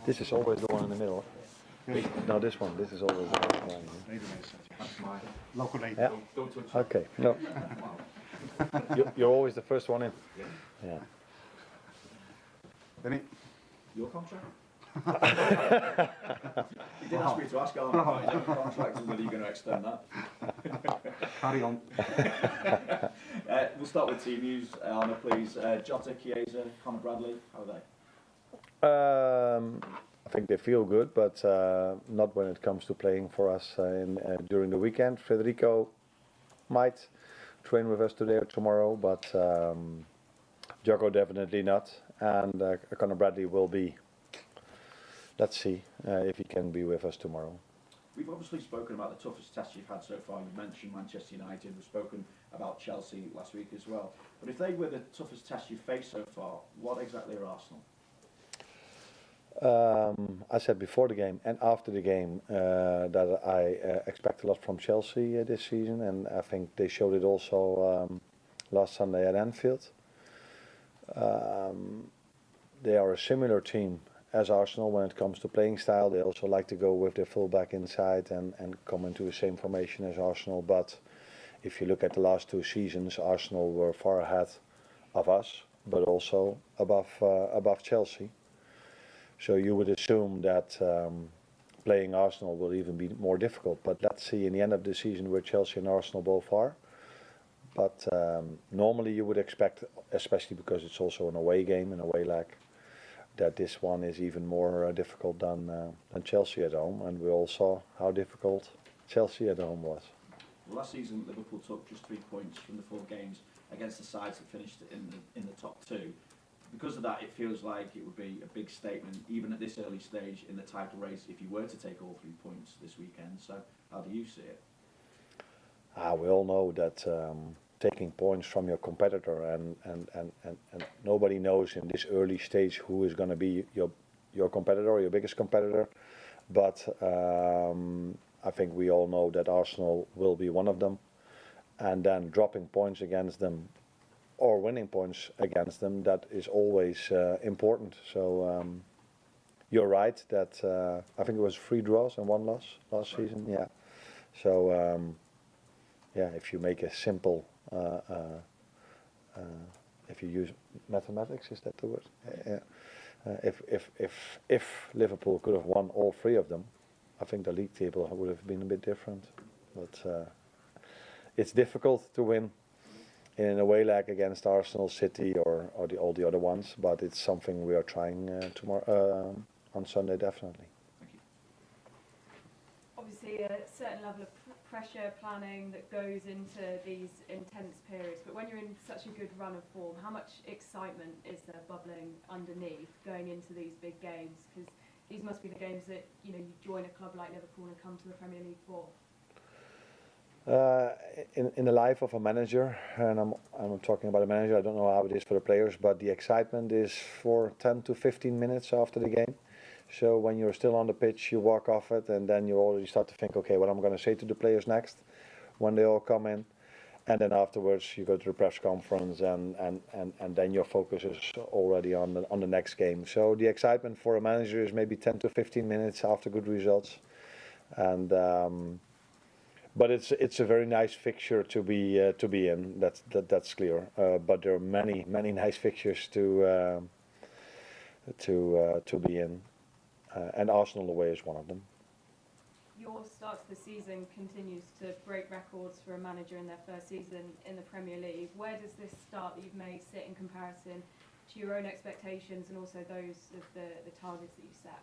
This is always the one in the middle. No, this one. This is always the one. That's my local lady. Yeah. Don't touch Okay. No. You're always the first one in. Yeah. Benny? Your contract? You did ask me to ask Arne about his own contract and whether you're going to extend that. Carry on. We'll start with team news. Arne, please. Jota, Chiesa, Conor Bradley, how are they? I think they feel good, but not when it comes to playing for us during the weekend. Federico might train with us today or tomorrow, but Joko definitely not. And Conor Bradley will be. Let's see if he can be with us tomorrow. We've obviously spoken about the toughest test you've had so far. You mentioned Manchester United. We've spoken about Chelsea last week as well. But if they were the toughest test you've faced so far, what exactly are Arsenal? I said before the game and after the game that I expect a lot from Chelsea this season, and I think they showed it also last Sunday at Anfield. They are a similar team as Arsenal when it comes to playing style. They also like to go with their fullback inside and come into the same formation as Arsenal. But if you look at the last two seasons, Arsenal were far ahead of us, but also above Chelsea. So you would assume that playing Arsenal will even be more difficult. But let's see in the end of the season where Chelsea and Arsenal both are. But normally you would expect, especially because it's also an away game, an away leg, that this one is even more difficult than Chelsea at home. And we all saw how difficult Chelsea at home was. Last season, Liverpool took just 3 points from the 4 games against the sides that finished in the top 2. Because of that, it feels like it would be a big statement, even at this early stage in the title race, if you were to take all 3 points this weekend. So, how do you see it? We all know that taking points from your competitor and nobody knows in this early stage who is going to be your competitor, your biggest competitor. But I think we all know that Arsenal will be one of them. And then dropping points against them or winning points against them, that is always important. So you're right that I think it was 3 draws and 1 loss last season. Yeah. So if you make a simple, if you use mathematics, is that the word? If Liverpool could have won all 3 of them, I think the league table would have been a bit different. But it's difficult to win in an away leg against Arsenal, City, or all the other ones. But it's something we are trying tomorrow on Sunday, definitely. Thank you. Obviously, a certain level of pressure planning that goes into these intense periods. But when you're in such a good run of form, how much excitement is there bubbling underneath going into these big games? Because these must be the games that you join a club like Liverpool and come to the Premier League for. In the life of a manager, and I'm talking about a manager, I don't know how it is for the players, but the excitement is for 10 to 15 minutes after the game. So when you're still on the pitch, you walk off it, and then you already start to think, okay, what I'm going to say to the players next when they all come in. And then afterwards, you go to the press conference, and then your focus is already on the next game. So the excitement for a manager is maybe 10 to 15 minutes after good results, and but it's a very nice fixture to be in. That's clear. But there are many nice fixtures to be in, and Arsenal away is one of them. Your start to the season continues to break records for a manager in their first season in the Premier League. Where does this start that you've made sit in comparison to your own expectations and also those of the targets that you've set?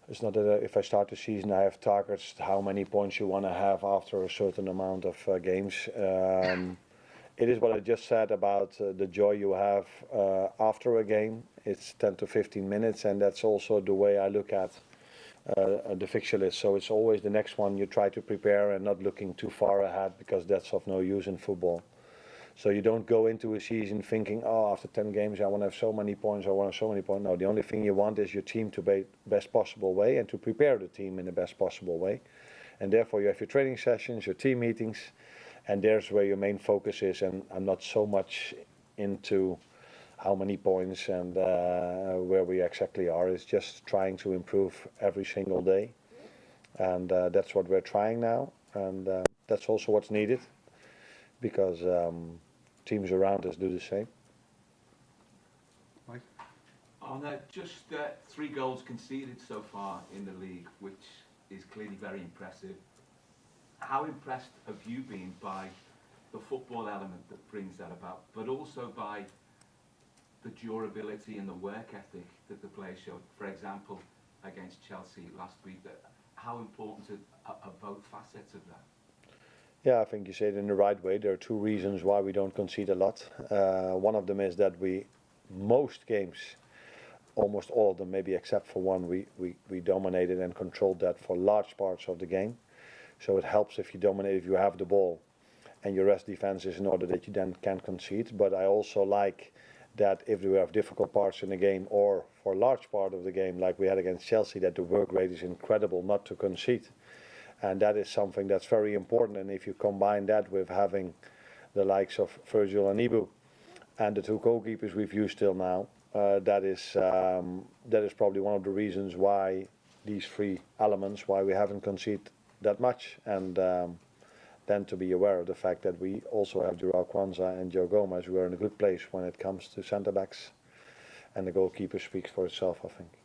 It's not that if I start the season I have targets how many points you want to have after a certain amount of games. It is what I just said about the joy you have after a game. It's 10 to 15 minutes, and that's also the way I look at the fixture list. So it's always the next one you try to prepare and not looking too far ahead, because that's of no use in football. So you don't go into a season thinking, oh, after 10 games I want to have so many points, I want to have so many points. No, the only thing you want is your team to be best possible way and to prepare the team in the best possible way. And therefore you have your training sessions, your team meetings, and there's where your main focus is. And I'm not so much into how many points and where we exactly are. It's just trying to improve every single day, and that's what we're trying now, and that's also what's needed because teams around us do the same. Mike? Arne, just 3 goals conceded so far in the league, which is clearly very impressive. How impressed have you been by the football element that brings that about, but also by the durability and the work ethic that the players showed? For example, against Chelsea last week, how important are both facets of that? Yeah, I think you say it in the right way. There are 2 reasons why we don't concede a lot. One of them is that most games, almost all of them, maybe except for one, we dominated and controlled that for large parts of the game. So it helps if you dominate, if you have the ball, and your rest defense is in order that you then can concede. But I also like that if we have difficult parts in the game, or for a large part of the game, like we had against Chelsea, that the work rate is incredible not to concede. And that is something that's very important. And if you combine that with having the likes of Virgil and Ibu and the 2 goalkeepers we've used till now, that is probably one of the reasons why these 3 elements, why we haven't conceded that much. And then to be aware of the fact that we also have Joao Kwanzaa and Joe Gomez, who are in a good place when it comes to centre backs, and the goalkeeper speaks for itself, I think.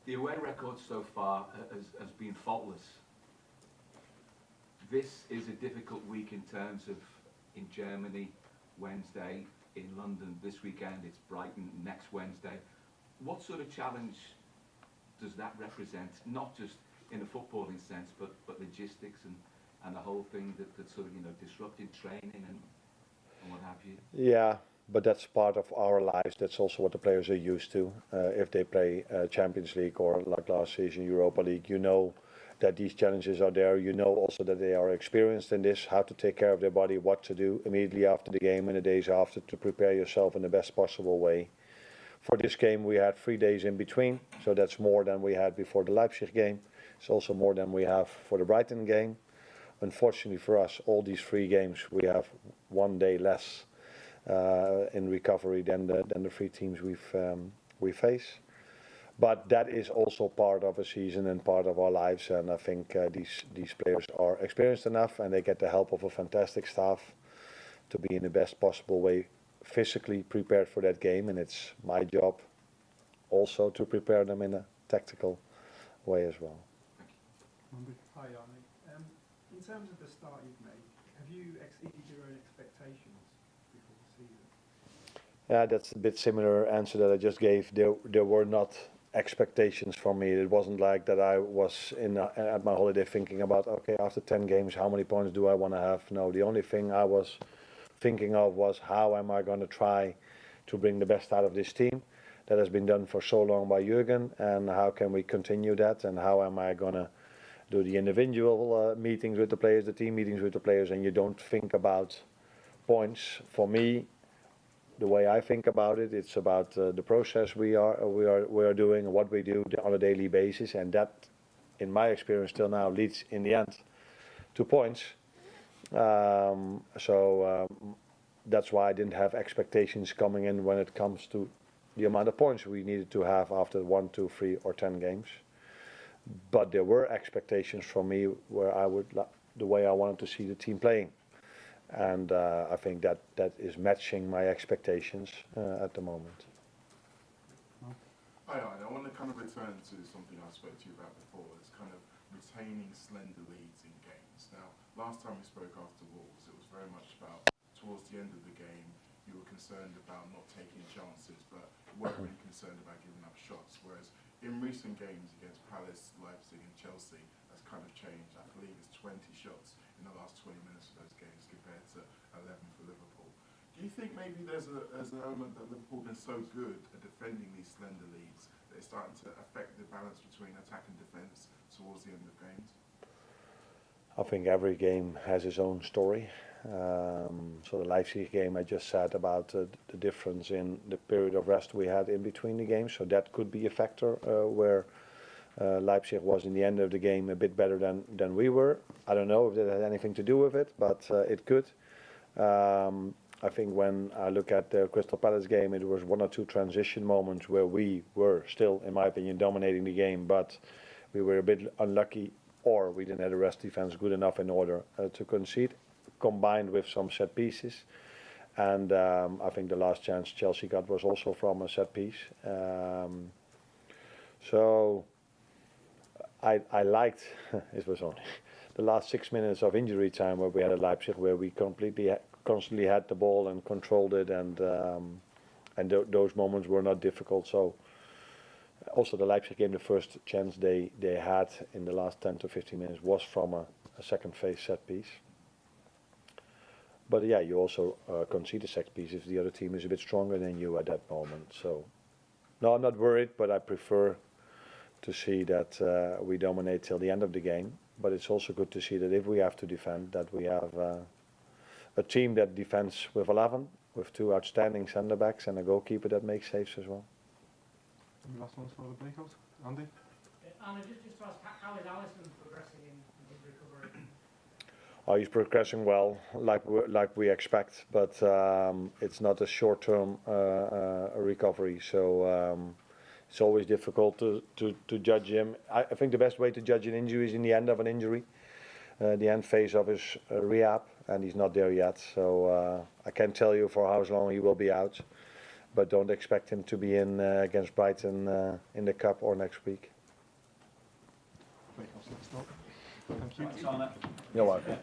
The away record so far has been faultless. This is a difficult week in terms of in Germany, Wednesday, in London this weekend, it's Brighton next Wednesday. What sort of challenge does that represent, not just in a footballing sense, but logistics and the whole thing that sort of, disrupted training and what have you? Yeah, but that's part of our lives. That's also what the players are used to. If they play Champions League or like last season Europa League, you know that these challenges are there. You know also that they are experienced in this, how to take care of their body, what to do immediately after the game and the days after to prepare yourself in the best possible way. For this game we had 3 days in between, so that's more than we had before the Leipzig game. It's also more than we have for the Brighton game. Unfortunately for us, all these 3 games we have 1 day less in recovery than the 3 teams we face. But that is also part of a season and part of our lives, and I think these players are experienced enough, and they get the help of a fantastic staff to be in the best possible way physically prepared for that game, and it's my job also to prepare them in a tactical way as well. Hi, Arne. In terms of the start you've made, have you exceeded your own expectations before the season? Yeah, that's a bit similar answer that I just gave. There were not expectations from me. It wasn't like that I was at my holiday thinking about, okay, after 10 games, how many points do I want to have? No, the only thing I was thinking of was how am I going to try to bring the best out of this team that has been done for so long by Jurgen, and how can we continue that, and how am I going to do the individual meetings with the players, the team meetings with the players, and you don't think about points. For me, the way I think about it, it's about the process we are doing, what we do on a daily basis, and that, in my experience till now, leads in the end to points. That's why I didn't have expectations coming in when it comes to the amount of points we needed to have after 1, 2, 3, or 10 games. But there were expectations from me where the way I wanted to see the team playing. And I think that is matching my expectations at the moment. Hi, Arne. I want to kind of return to something I spoke to you about before. It's kind of retaining slender leads in games. Now, last time we spoke after Wolves, it was very much about towards the end of the game, you were concerned about not taking chances, but weren't really concerned about giving up shots. Whereas in recent games against Palace, Leipzig, and Chelsea, that's kind of changed. I believe it's 20 shots in the last 20 minutes of those games compared to 11 for Liverpool. Do you think maybe there's an element that Liverpool have been so good at defending these slender leads that it's starting to affect the balance between attack and defence towards the end of games? I think every game has its own story. So the Leipzig game I just said about the difference in the period of rest we had in between the games. So that could be a factor where Leipzig was in the end of the game a bit better than we were. I don't know if that had anything to do with it, but it could. I think when I look at the Crystal Palace game, it was one or two transition moments where we were still, in my opinion, dominating the game, but we were a bit unlucky, or we didn't have the rest defense good enough in order to concede, combined with some set pieces. And I think the last chance Chelsea got was also from a set piece. So I liked, it was only the last 6 minutes of injury time where we had at Leipzig, where we constantly had the ball and controlled it, and those moments were not difficult. So also the Leipzig game, the first chance they had in the last 10 to 15 minutes was from a second phase set piece. But yeah, you also concede a set piece if the other team is a bit stronger than you at that moment. So no, I'm not worried, but I prefer to see that we dominate till the end of the game. But it's also good to see that if we have to defend, that we have a team that defends with 11, with two outstanding centre backs and a goalkeeper that makes saves as well. Any last ones for the breakout? Andy? Arne, just to ask, how is Alisson progressing in his recovery? Oh, he's progressing well, like we expect, but it's not a short-term recovery. So it's always difficult to judge him. I think the best way to judge an injury is in the end of an injury, the end phase of his rehab, and he's not there yet. So I can't tell you for how long he will be out, but don't expect him to be in against Brighton in the Cup or next week. Breakout's next up. Thank you. Thanks, Arne. You're welcome.